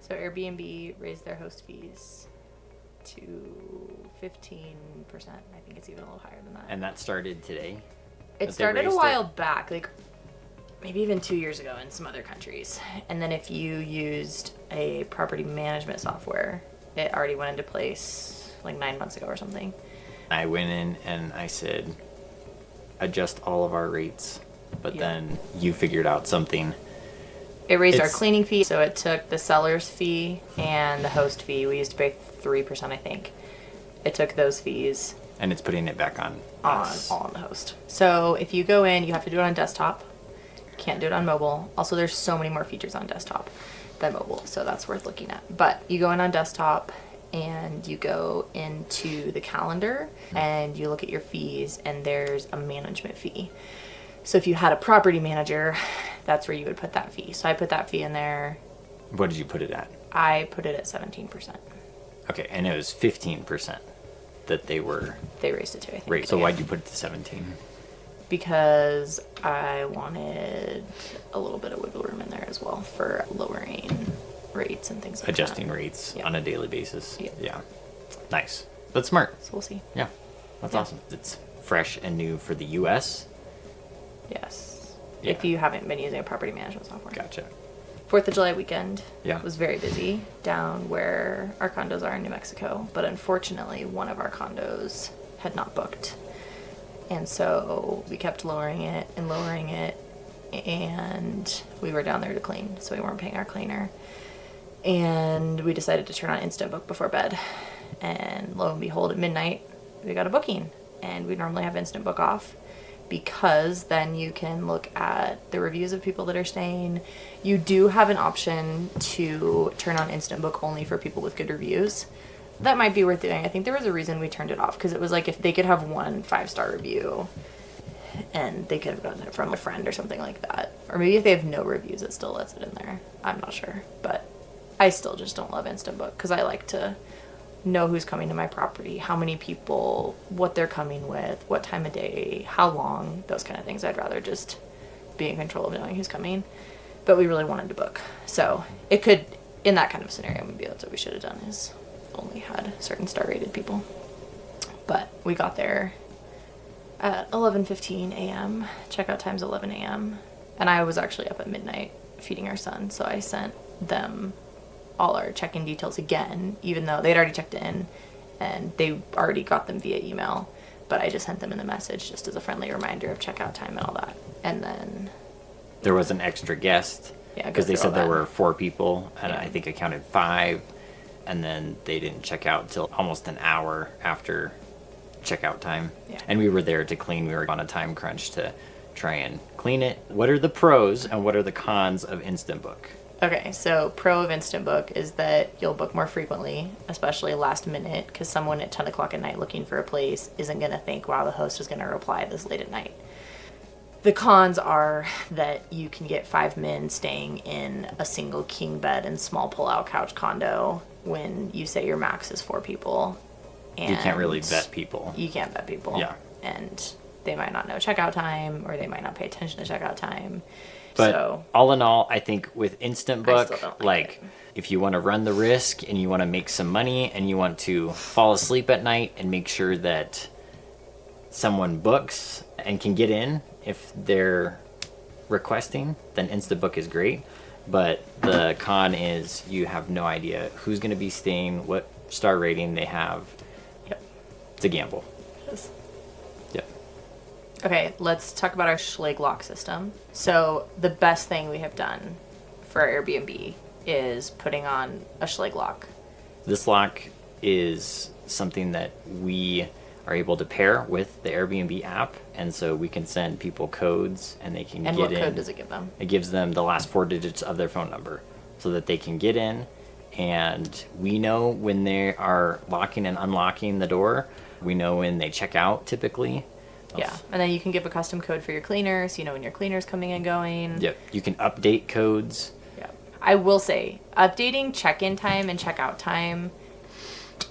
So Airbnb raised their host fees to 15%. I think it's even a little higher than that. And that started today? It started a while back, like maybe even 2 years ago in some other countries. And then if you used a property management software, it already went into place like 9 months ago or something. I went in and I said, adjust all of our rates. But then you figured out something. It raised our cleaning fee, so it took the seller's fee and the host fee. We used to pay 3%, I think. It took those fees. And it's putting it back on us. All on the host. So if you go in, you have to do it on desktop. Can't do it on mobile. Also, there's so many more features on desktop than mobile, so that's worth looking at. But you go in on desktop and you go into the calendar and you look at your fees, and there's a management fee. So if you had a property manager, that's where you would put that fee. So I put that fee in there. What did you put it at? I put it at 17%. Okay, and it was 15% that they raised it to, I think. Right. So why'd you put it to 17? Because I wanted a little bit of wiggle room in there as well for lowering rates and things like Adjusting that. rates on a daily basis. Yep. Yeah. Nice. That's smart. So we'll see. Yeah. That's awesome. It's fresh and new for the US. Yes. Yeah. If you haven't been using a property management software. Gotcha. 4th of July weekend Yeah. was very busy down where our condos are in New Mexico. But unfortunately, one of our condos had not booked. And so we kept lowering it. And we were down there to clean. So we weren't paying our cleaner. And we decided to turn on Instant Book before bed. And lo and behold, at midnight, we got a booking. And we normally have Instant Book off, because then you can look at the reviews of people that are staying. You do have an option to turn on Instant Book only for people with good reviews. That might be worth doing. I think there was a reason we turned it off, because it was like if they could have one 5-star review and they could have gotten it from a friend or something like that. Or maybe if they have no reviews, it still lets it in there. I'm not sure. But I still just don't love Instant Book, because I like to know who's coming to my property, how many people, what they're coming with, what time of day, how long, those kind of things. I'd rather just be in control of knowing who's coming. But we really wanted to book. So it could, in that kind of scenario, maybe that's what we should have done, is only had certain star rated people. But we got there at 11:15 a.m. Checkout time's 11 a.m. And I was actually up at midnight feeding our son. So I sent them all our check-in details again, even though they'd already checked in and they already got them via email. But I just sent them in the message just as a friendly reminder of checkout time and all that. And then there was an extra guest. Yeah, because they said there that. were 4 people, and Yeah. I think I counted 5, and then they didn't check out till almost an hour after checkout time. Yeah. And we were there to clean. We were on a time crunch to try and clean it. What are the pros and what are the cons of Instant Book? Okay, so pro of Instant Book is that you'll book more frequently, especially last minute, because someone at 10 o'clock at night looking for a place isn't going to think, wow, the host is going to reply this late at night. The cons are that you can get 5 men staying in a single king bed and small pull-out couch condo when you say your max is 4 people. And You can't really vet people. You can't vet people. Yeah. And they might not know checkout time, or they might not pay attention to checkout time. But so, all in all, I think with Instant I still Book, don't like it. if you want to run the risk and you want to make some money and you want to fall asleep at night and make sure that someone books and can get in if they're requesting, then Instant Book is great. But the con is you have no idea who's going to be staying, what star rating they have. Yep. It's a gamble. It is. Yep. Okay, let's talk about our Schlage lock system. So the best thing we have done for our Airbnb is putting on a Schlage lock. This lock is something that we are able to pair with the Airbnb app, and so we can send people codes and they can And get what in. code does it give them? It gives them the last 4 digits of their phone number so that they can get in, and we know when they are locking and unlocking the door. We know when they check out typically. Yeah, and then you can give a custom code for your cleaner, so you know when your cleaner's coming and going. Yep. You can update codes. Yeah. I will say, updating check-in time and check-out time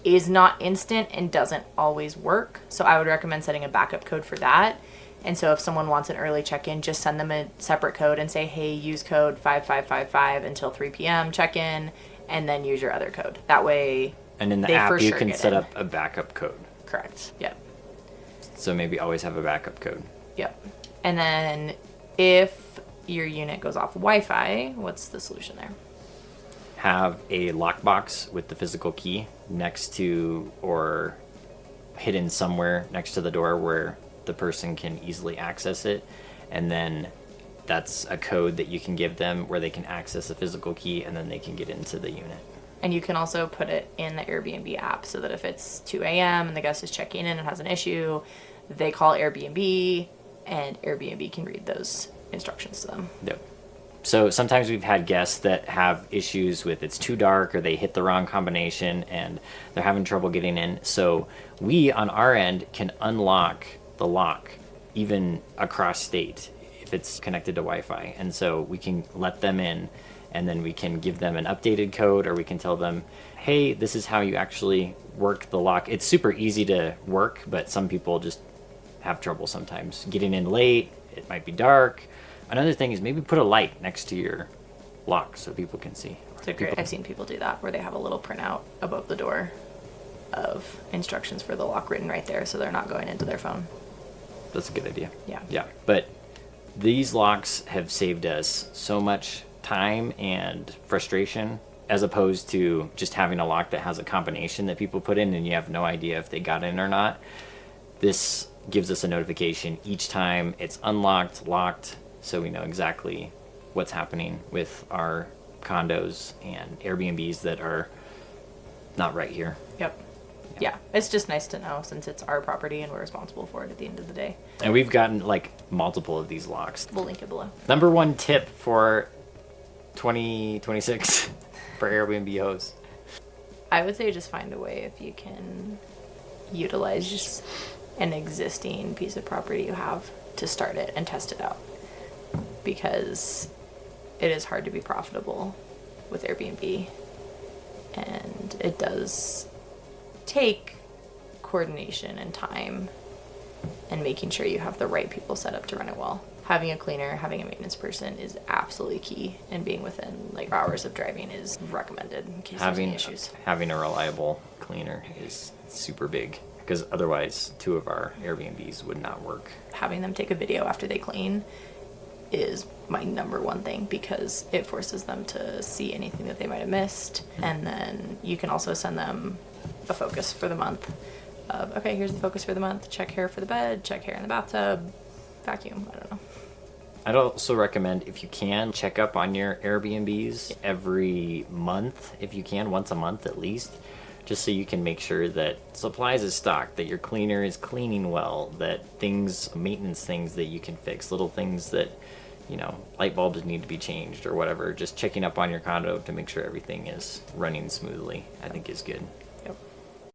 is not instant and doesn't always work. So I would recommend setting a backup code for that. And so if someone wants an early check-in, just send them a separate code and say, hey, use code 5555 until 3 p.m. check-in, and then use your other code. That way, And in the they app, for you sure can get set in. up a backup code. Correct. Yep. So maybe always have a backup code. Yep. And then if your unit goes off Wi-Fi, what's the solution there? Have a lockbox with the physical key next to or hidden somewhere next to the door where the person can easily access it. And then that's a code that you can give them where they can access a physical key and then they can get into the unit. And you can also put it in the Airbnb app so that if it's 2 a.m. and the guest is checking in and has an issue, they call Airbnb and Airbnb can read those instructions to them. Yep. So sometimes we've had guests that have issues with it's too dark or they hit the wrong combination and they're having trouble getting in. So we on our end can unlock the lock even across state if it's connected to Wi-Fi. And so we can let them in and then we can give them an updated code or we can tell them, hey, this is how you actually work the lock. It's super easy to work, but some people just have trouble sometimes getting in late. It might be dark. Another thing is maybe put a light next to your lock so people can see. So great. I've seen people do that where they have a little printout above the door of instructions for the lock written right there so they're not going into their phone. That's a good idea. Yeah. Yeah. But these locks have saved us so much time and frustration as opposed to just having a lock that has a combination that people put in and you have no idea if they got in or not. This gives us a notification each time it's unlocked, locked, so we know exactly what's happening with our condos and Airbnbs that are not right here. Yep. Yeah. It's just nice to know since it's our property and we're responsible for it at the end of the day. And we've gotten like multiple of these locks. We'll link it below. Number one tip for 2026 for Airbnb hosts. I would say just find a way if you can utilize just an existing piece of property you have to start it and test it out. Because it is hard to be profitable with Airbnb. And it does take coordination and time and making sure you have the right people set up to run it well. Having a cleaner, having a maintenance person is absolutely key, and being within like hours of driving is recommended in case there's any issues. Having a reliable cleaner is super big because otherwise 2 of our Airbnbs would not work. Having them take a video after they clean is my number one thing because it forces them to see anything that they might have missed. And then you can also send them a focus for the month of, okay, here's the focus for the month. Check hair for the bed, check hair in the bathtub, vacuum, I don't know. I'd also recommend, if you can, check up on your Airbnbs every month, if you can, once a month at least, just so you can make sure that supplies is stocked, that your cleaner is cleaning well, that things, maintenance things that you can fix, little things that, you know, light bulbs need to be changed or whatever. Just checking up on your condo to make sure everything is running smoothly, I think is good.